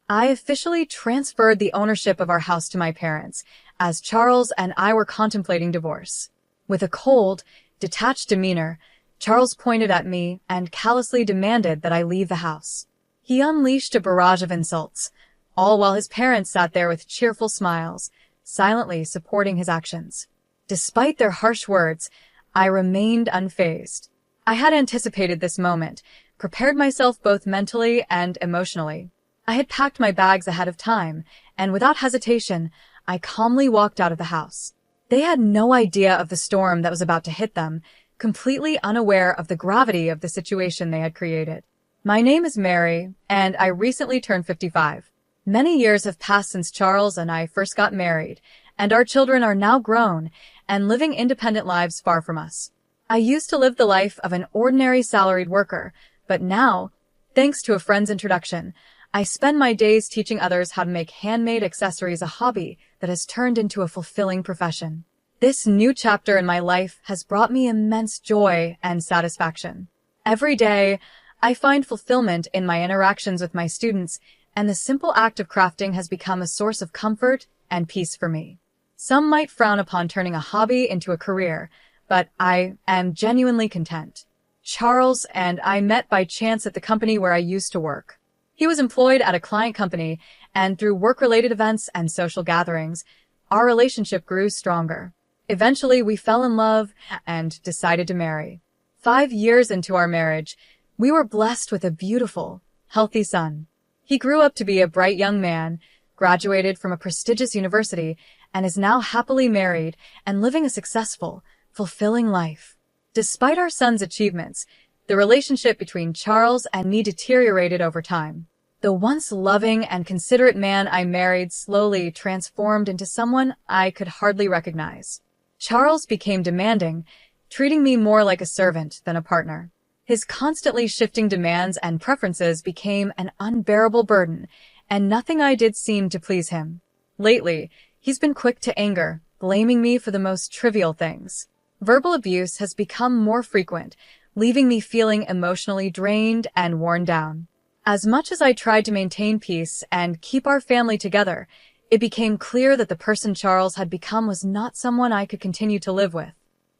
I officially transferred the ownership of our house to my parents, as Charles and I were contemplating divorce. With a cold, detached demeanor, Charles pointed at me and callously demanded that I leave the house. He unleashed a barrage of insults, all while his parents sat there with cheerful smiles, silently supporting his actions. Despite their harsh words, I remained unfazed. I had anticipated this moment, prepared myself both mentally and emotionally. I had packed my bags ahead of time, and without hesitation, I calmly walked out of the house. They had no idea of the storm that was about to hit them, completely unaware of the gravity of the situation they had created. My name is Mary, and I recently turned 55. Many years have passed since Charles and I first got married, and our children are now grown and living independent lives far from us. I used to live the life of an ordinary salaried worker, but now, thanks to a friend's introduction, I spend my days teaching others how to make handmade accessories a hobby that has turned into a fulfilling profession. This new chapter in my life has brought me immense joy and satisfaction. Every day, I find fulfillment in my interactions with my students, and the simple act of crafting has become a source of comfort and peace for me. Some might frown upon turning a hobby into a career, but I am genuinely content. Charles and I met by chance at the company where I used to work. He was employed at a client company, and through work-related events and social gatherings, our relationship grew stronger. Eventually, we fell in love and decided to marry. 5 years into our marriage, we were blessed with a beautiful, healthy son. He grew up to be a bright young man, graduated from a prestigious university, and is now happily married and living a successful, fulfilling life. Despite our son's achievements, the relationship between Charles and me deteriorated over time. The once loving and considerate man I married slowly transformed into someone I could hardly recognize. Charles became demanding, treating me more like a servant than a partner. His constantly shifting demands and preferences became an unbearable burden, and nothing I did seemed to please him. Lately, he's been quick to anger, blaming me for the most trivial things. Verbal abuse has become more frequent, leaving me feeling emotionally drained and worn down. As much as I tried to maintain peace and keep our family together, it became clear that the person Charles had become was not someone I could continue to live with.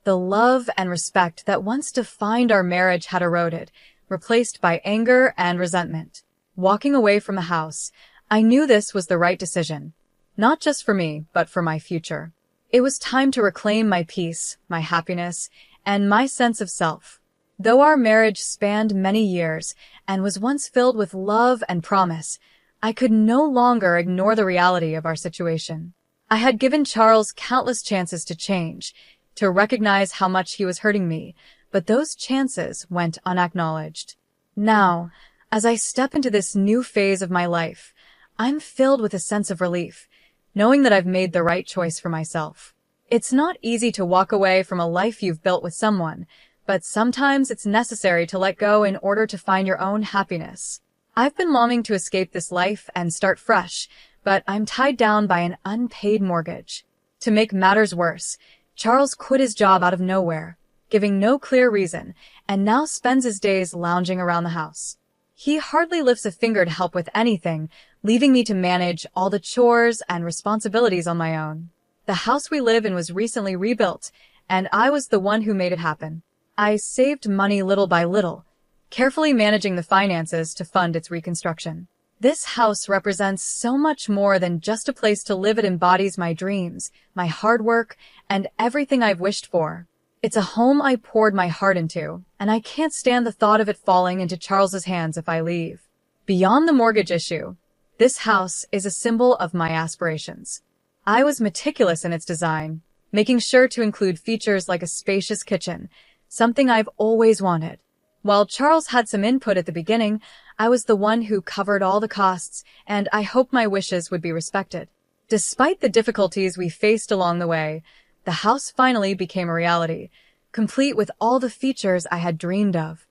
The love and respect that once defined our marriage had eroded, replaced by anger and resentment. Walking away from the house, I knew this was the right decision, not just for me, but for my future. It was time to reclaim my peace, my happiness, and my sense of self. Though our marriage spanned many years and was once filled with love and promise, I could no longer ignore the reality of our situation. I had given Charles countless chances to change, to recognize how much he was hurting me, but those chances went unacknowledged. Now, as I step into this new phase of my life, I'm filled with a sense of relief, knowing that I've made the right choice for myself. It's not easy to walk away from a life you've built with someone, but sometimes it's necessary to let go in order to find your own happiness. I've been longing to escape this life and start fresh, but I'm tied down by an unpaid mortgage. To make matters worse, Charles quit his job out of nowhere, giving no clear reason, and now spends his days lounging around the house. He hardly lifts a finger to help with anything, leaving me to manage all the chores and responsibilities on my own. The house we live in was recently rebuilt, and I was the one who made it happen. I saved money little by little, carefully managing the finances to fund its reconstruction. This house represents so much more than just a place to live. It embodies my dreams, my hard work, and everything I've wished for. It's a home I poured my heart into, and I can't stand the thought of it falling into Charles's hands if I leave. Beyond the mortgage issue, this house is a symbol of my aspirations. I was meticulous in its design, making sure to include features like a spacious kitchen, something I've always wanted. While Charles had some input at the beginning, I was the one who covered all the costs, and I hoped my wishes would be respected. Despite the difficulties we faced along the way, the house finally became a reality, complete with all the features I had dreamed of.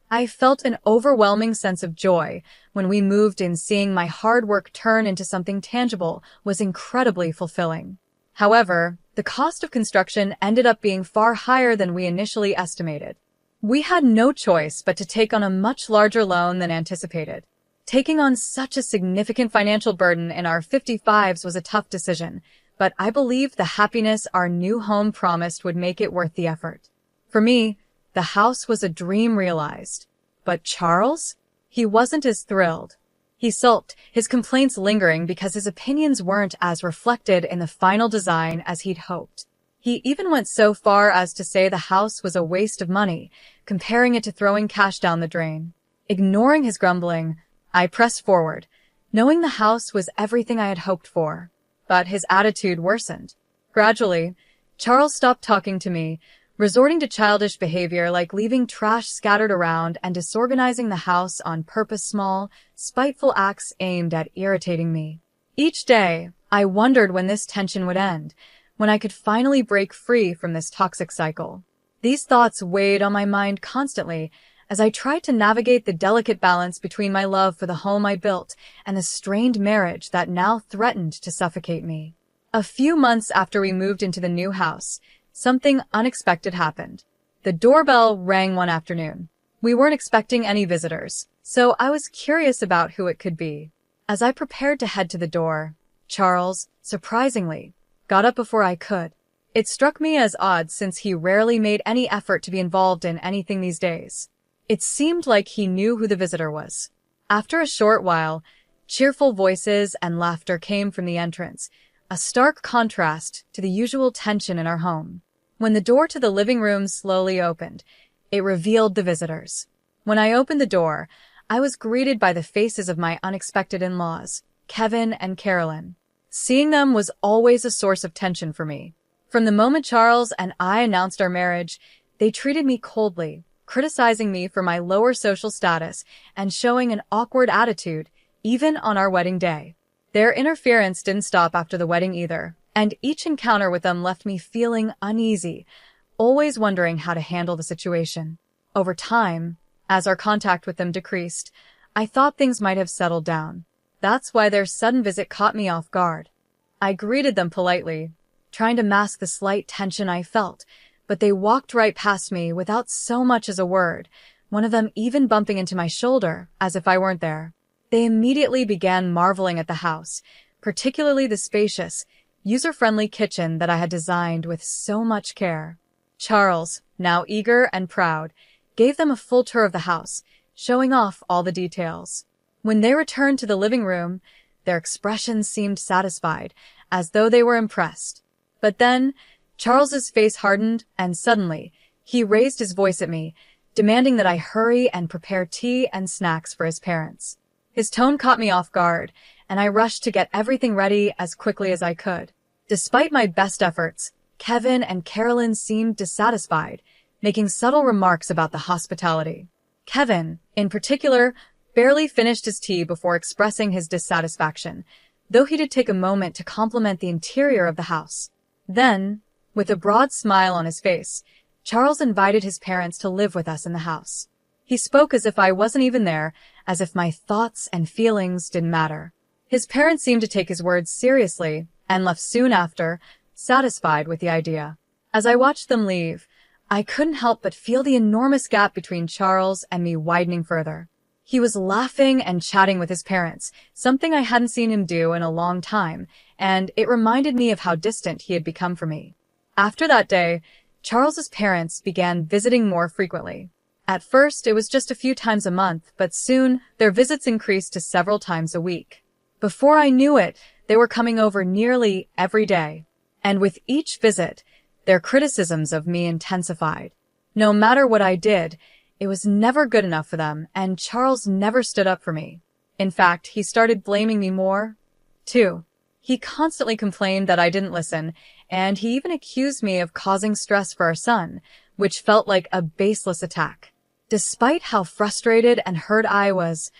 I felt an overwhelming sense of joy when we moved in. Seeing my hard work turn into something tangible was incredibly fulfilling. However, the cost of construction ended up being far higher than we initially estimated. We had no choice but to take on a much larger loan than anticipated. Taking on such a significant financial burden in our 55s was a tough decision, but I believed the happiness our new home promised would make it worth the effort. For me, the house was a dream realized. But Charles? He wasn't as thrilled. He sulked, his complaints lingering because his opinions weren't as reflected in the final design as he'd hoped. He even went so far as to say the house was a waste of money, comparing it to throwing cash down the drain. Ignoring his grumbling, I pressed forward, knowing the house was everything I had hoped for. But his attitude worsened. Gradually, Charles stopped talking to me, resorting to childish behavior like leaving trash scattered around and disorganizing the house on purpose, small, spiteful acts aimed at irritating me. Each day, I wondered when this tension would end, when I could finally break free from this toxic cycle. These thoughts weighed on my mind constantly as I tried to navigate the delicate balance between my love for the home I built and the strained marriage that now threatened to suffocate me. A few months after we moved into the new house, something unexpected happened. The doorbell rang one afternoon. We weren't expecting any visitors, so I was curious about who it could be. As I prepared to head to the door, Charles, surprisingly, got up before I could. It struck me as odd since he rarely made any effort to be involved in anything these days. It seemed like he knew who the visitor was. After a short while, cheerful voices and laughter came from the entrance, a stark contrast to the usual tension in our home. When the door to the living room slowly opened, it revealed the visitors. When I opened the door, I was greeted by the faces of my unexpected in-laws, Kevin and Carolyn. Seeing them was always a source of tension for me. From the moment Charles and I announced our marriage, they treated me coldly, criticizing me for my lower social status and showing an awkward attitude, even on our wedding day. Their interference didn't stop after the wedding either, and each encounter with them left me feeling uneasy, always wondering how to handle the situation. Over time, as our contact with them decreased, I thought things might have settled down. That's why their sudden visit caught me off guard. I greeted them politely, trying to mask the slight tension I felt, but they walked right past me without so much as a word, one of them even bumping into my shoulder, as if I weren't there. They immediately began marveling at the house, particularly the spacious, user-friendly kitchen that I had designed with so much care. Charles, now eager and proud, gave them a full tour of the house, showing off all the details. When they returned to the living room, their expressions seemed satisfied, as though they were impressed. But then, Charles's face hardened, and suddenly, he raised his voice at me, demanding that I hurry and prepare tea and snacks for his parents. His tone caught me off guard, and I rushed to get everything ready as quickly as I could. Despite my best efforts, Kevin and Carolyn seemed dissatisfied, making subtle remarks about the hospitality. Kevin, in particular, barely finished his tea before expressing his dissatisfaction, though he did take a moment to compliment the interior of the house. Then, with a broad smile on his face, Charles invited his parents to live with us in the house. He spoke as if I wasn't even there, as if my thoughts and feelings didn't matter. His parents seemed to take his words seriously and left soon after, satisfied with the idea. As I watched them leave, I couldn't help but feel the enormous gap between Charles and me widening further. He was laughing and chatting with his parents, something I hadn't seen him do in a long time, and it reminded me of how distant he had become from me. After that day, Charles's parents began visiting more frequently. At first, it was just a few times a month, but soon their visits increased to several times a week. Before I knew it, they were coming over nearly every day. And with each visit, their criticisms of me intensified. No matter what I did, it was never good enough for them, and Charles never stood up for me. In fact, he started blaming me more, too. He constantly complained that I didn't listen, and he even accused me of causing stress for our son, which felt like a baseless attack. Despite how frustrated and hurt I was,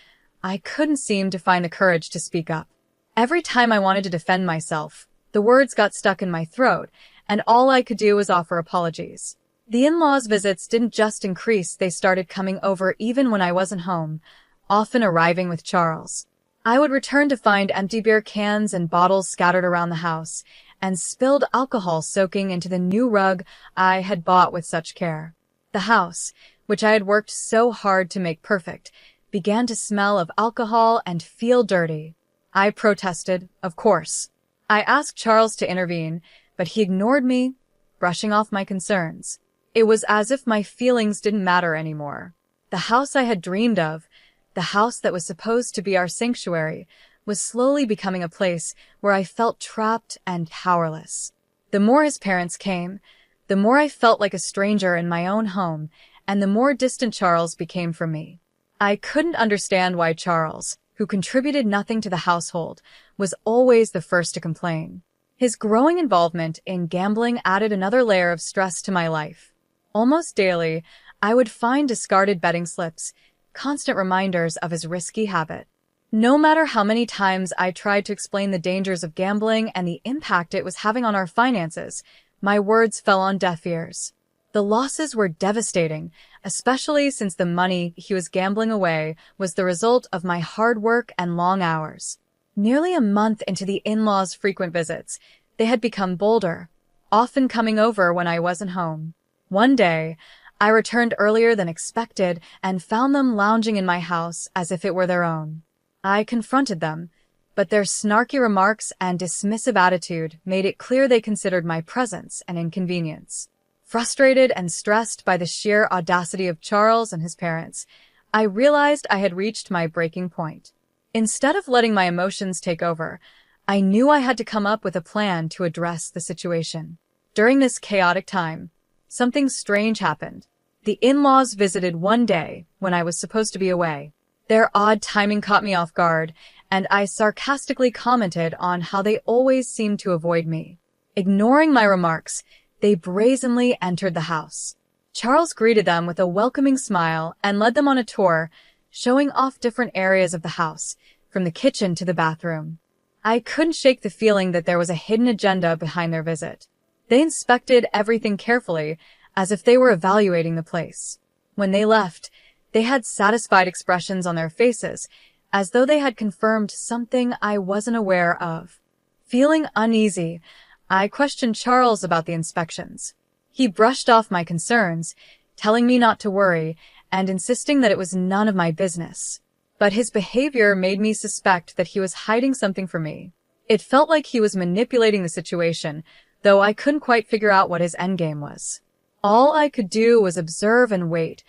I couldn't seem to find the courage to speak up. Every time I wanted to defend myself, the words got stuck in my throat, and all I could do was offer apologies. The in-laws' visits didn't just increase, they started coming over even when I wasn't home, often arriving with Charles. I would return to find empty beer cans and bottles scattered around the house, and spilled alcohol soaking into the new rug I had bought with such care. The house, which I had worked so hard to make perfect, began to smell of alcohol and feel dirty. I protested, of course. I asked Charles to intervene, but he ignored me, brushing off my concerns. It was as if my feelings didn't matter anymore. The house I had dreamed of, the house that was supposed to be our sanctuary, was slowly becoming a place where I felt trapped and powerless. The more his parents came, the more I felt like a stranger in my own home, and the more distant Charles became from me. I couldn't understand why Charles, who contributed nothing to the household, was always the first to complain. His growing involvement in gambling added another layer of stress to my life. Almost daily, I would find discarded betting slips, constant reminders of his risky habit. No matter how many times I tried to explain the dangers of gambling and the impact it was having on our finances, my words fell on deaf ears. The losses were devastating, especially since the money he was gambling away was the result of my hard work and long hours. Nearly a month into the in-laws' frequent visits, they had become bolder, often coming over when I wasn't home. One day, I returned earlier than expected and found them lounging in my house as if it were their own. I confronted them, but their snarky remarks and dismissive attitude made it clear they considered my presence an inconvenience. Frustrated and stressed by the sheer audacity of Charles and his parents, I realized I had reached my breaking point. Instead of letting my emotions take over, I knew I had to come up with a plan to address the situation. During this chaotic time, something strange happened. The in-laws visited one day when I was supposed to be away. Their odd timing caught me off guard, and I sarcastically commented on how they always seemed to avoid me. Ignoring my remarks, they brazenly entered the house. Charles greeted them with a welcoming smile and led them on a tour, showing off different areas of the house, from the kitchen to the bathroom. I couldn't shake the feeling that there was a hidden agenda behind their visit. They inspected everything carefully, as if they were evaluating the place. When they left, they had satisfied expressions on their faces, as though they had confirmed something I wasn't aware of. Feeling uneasy, I questioned Charles about the inspections. He brushed off my concerns, telling me not to worry and insisting that it was none of my business. But his behavior made me suspect that he was hiding something from me. It felt like he was manipulating the situation, though I couldn't quite figure out what his endgame was. All I could do was observe and wait,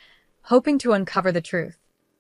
hoping to uncover the truth.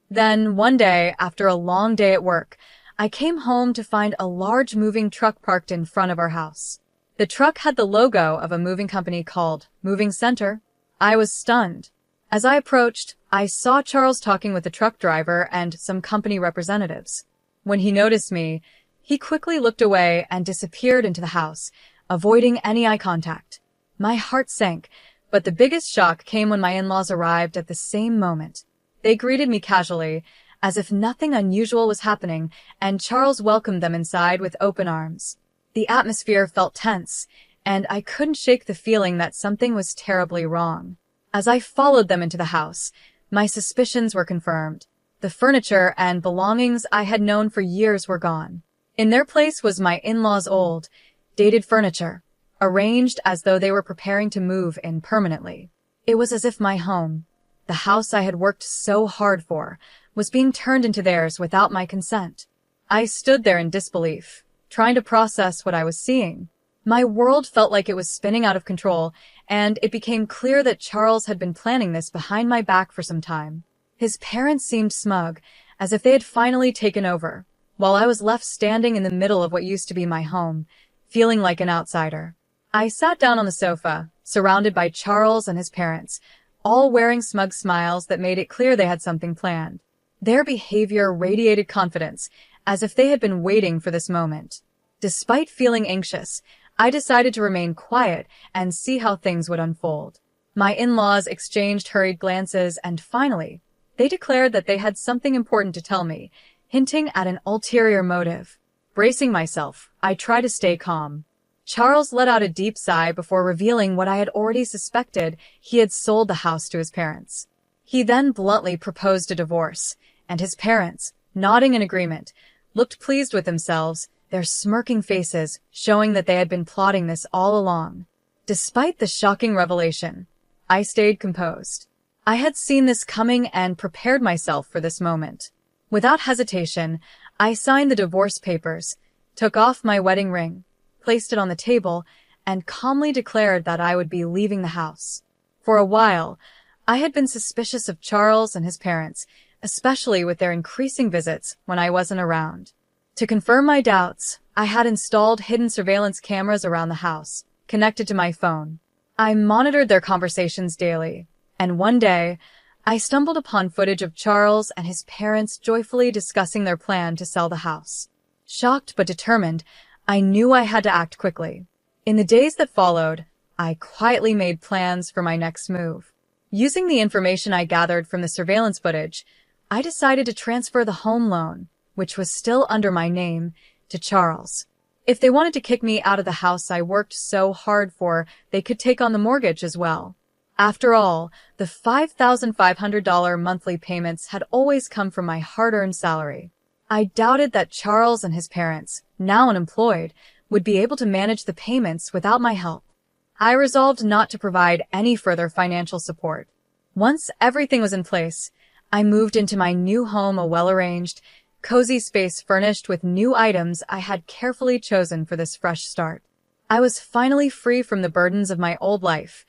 Then, one day, after a long day at work, I came home to find a large moving truck parked in front of our house. The truck had the logo of a moving company called Moving Center. I was stunned. As I approached, I saw Charles talking with the truck driver and some company representatives. When he noticed me, he quickly looked away and disappeared into the house, avoiding any eye contact. My heart sank, but the biggest shock came when my in-laws arrived at the same moment. They greeted me casually, as if nothing unusual was happening, and Charles welcomed them inside with open arms. The atmosphere felt tense, and I couldn't shake the feeling that something was terribly wrong. As I followed them into the house, my suspicions were confirmed. The furniture and belongings I had known for years were gone. In their place was my in-laws' old, dated furniture, arranged as though they were preparing to move in permanently. It was as if my home, the house I had worked so hard for, was being turned into theirs without my consent. I stood there in disbelief, trying to process what I was seeing. My world felt like it was spinning out of control, and it became clear that Charles had been planning this behind my back for some time. His parents seemed smug, as if they had finally taken over, while I was left standing in the middle of what used to be my home, feeling like an outsider. I sat down on the sofa, surrounded by Charles and his parents, all wearing smug smiles that made it clear they had something planned. Their behavior radiated confidence, as if they had been waiting for this moment. Despite feeling anxious, I decided to remain quiet and see how things would unfold. My in-laws exchanged hurried glances, and finally, they declared that they had something important to tell me, hinting at an ulterior motive. Bracing myself, I tried to stay calm. Charles let out a deep sigh before revealing what I had already suspected: he had sold the house to his parents. He then bluntly proposed a divorce, and his parents, nodding in agreement, looked pleased with themselves, their smirking faces showing that they had been plotting this all along. Despite the shocking revelation, I stayed composed. I had seen this coming and prepared myself for this moment. Without hesitation, I signed the divorce papers, took off my wedding ring, placed it on the table, and calmly declared that I would be leaving the house. For a while, I had been suspicious of Charles and his parents, especially with their increasing visits when I wasn't around. To confirm my doubts, I had installed hidden surveillance cameras around the house, connected to my phone. I monitored their conversations daily, and one day, I stumbled upon footage of Charles and his parents joyfully discussing their plan to sell the house. Shocked but determined, I knew I had to act quickly. In the days that followed, I quietly made plans for my next move. Using the information I gathered from the surveillance footage, I decided to transfer the home loan, which was still under my name, to Charles. If they wanted to kick me out of the house I worked so hard for, they could take on the mortgage as well. After all, the $5,500 monthly payments had always come from my hard-earned salary. I doubted that Charles and his parents, now unemployed, would be able to manage the payments without my help. I resolved not to provide any further financial support. Once everything was in place, I moved into my new home, a well-arranged, cozy space furnished with new items I had carefully chosen for this fresh start. I was finally free from the burdens of my old life,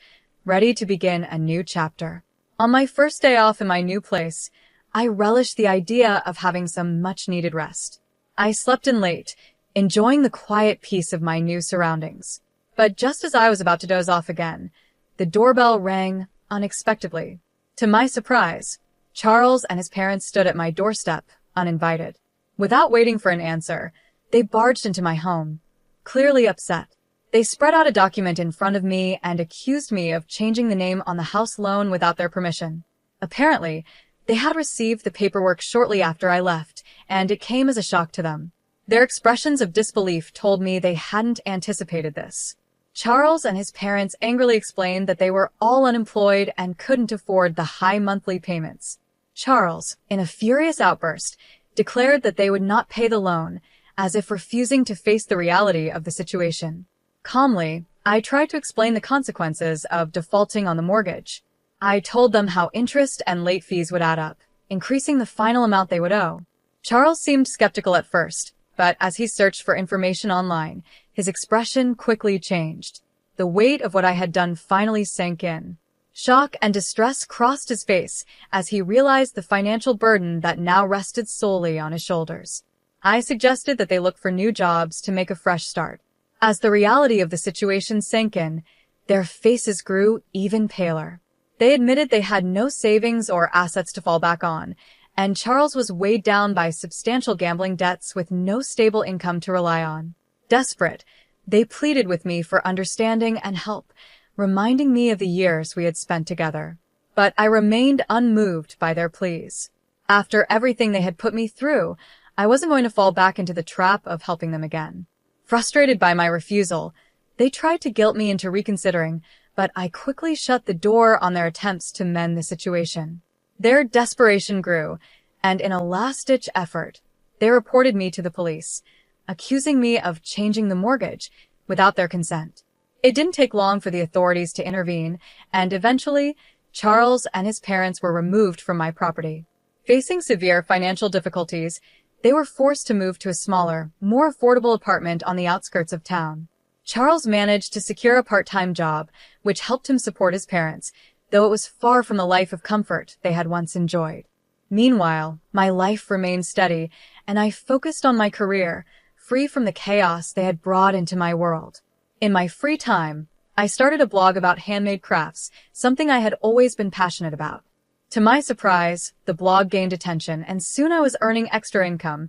ready to begin a new chapter. On my first day off in my new place, I relished the idea of having some much-needed rest. I slept in late, enjoying the quiet peace of my new surroundings. But just as I was about to doze off again, the doorbell rang unexpectedly. To my surprise, Charles and his parents stood at my doorstep, uninvited. Without waiting for an answer, they barged into my home, clearly upset. They spread out a document in front of me and accused me of changing the name on the house loan without their permission. Apparently, they had received the paperwork shortly after I left, and it came as a shock to them. Their expressions of disbelief told me they hadn't anticipated this. Charles and his parents angrily explained that they were all unemployed and couldn't afford the high monthly payments. Charles, in a furious outburst, declared that they would not pay the loan, as if refusing to face the reality of the situation. Calmly, I tried to explain the consequences of defaulting on the mortgage. I told them how interest and late fees would add up, increasing the final amount they would owe. Charles seemed skeptical at first, but as he searched for information online, his expression quickly changed. The weight of what I had done finally sank in. Shock and distress crossed his face as he realized the financial burden that now rested solely on his shoulders. I suggested that they look for new jobs to make a fresh start. As the reality of the situation sank in, their faces grew even paler. They admitted they had no savings or assets to fall back on, and Charles was weighed down by substantial gambling debts with no stable income to rely on. Desperate, they pleaded with me for understanding and help, reminding me of the years we had spent together. But I remained unmoved by their pleas. After everything they had put me through, I wasn't going to fall back into the trap of helping them again. Frustrated by my refusal, they tried to guilt me into reconsidering, but I quickly shut the door on their attempts to mend the situation. Their desperation grew, and in a last-ditch effort, they reported me to the police, accusing me of changing the mortgage without their consent. It didn't take long for the authorities to intervene, and eventually, Charles and his parents were removed from my property. Facing severe financial difficulties, they were forced to move to a smaller, more affordable apartment on the outskirts of town. Charles managed to secure a part-time job, which helped him support his parents, though it was far from the life of comfort they had once enjoyed. Meanwhile, my life remained steady, and I focused on my career, free from the chaos they had brought into my world. In my free time, I started a blog about handmade crafts, something I had always been passionate about. To my surprise, the blog gained attention, and soon I was earning extra income,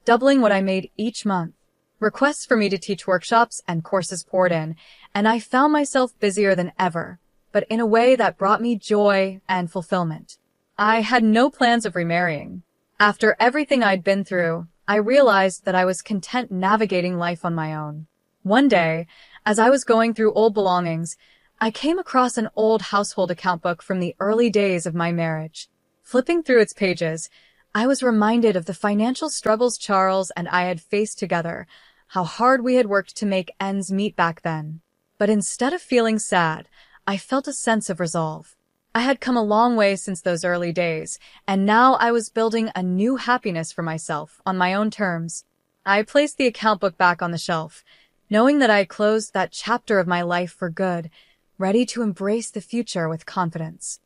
doubling what I made each month. Requests for me to teach workshops and courses poured in, and I found myself busier than ever, but in a way that brought me joy and fulfillment. I had no plans of remarrying. After everything I'd been through, I realized that I was content navigating life on my own. One day, as I was going through old belongings, I came across an old household account book from the early days of my marriage. Flipping through its pages, I was reminded of the financial struggles Charles and I had faced together, how hard we had worked to make ends meet back then. But instead of feeling sad, I felt a sense of resolve. I had come a long way since those early days, and now I was building a new happiness for myself on my own terms. I placed the account book back on the shelf, knowing that I had closed that chapter of my life for good, ready to embrace the future with confidence.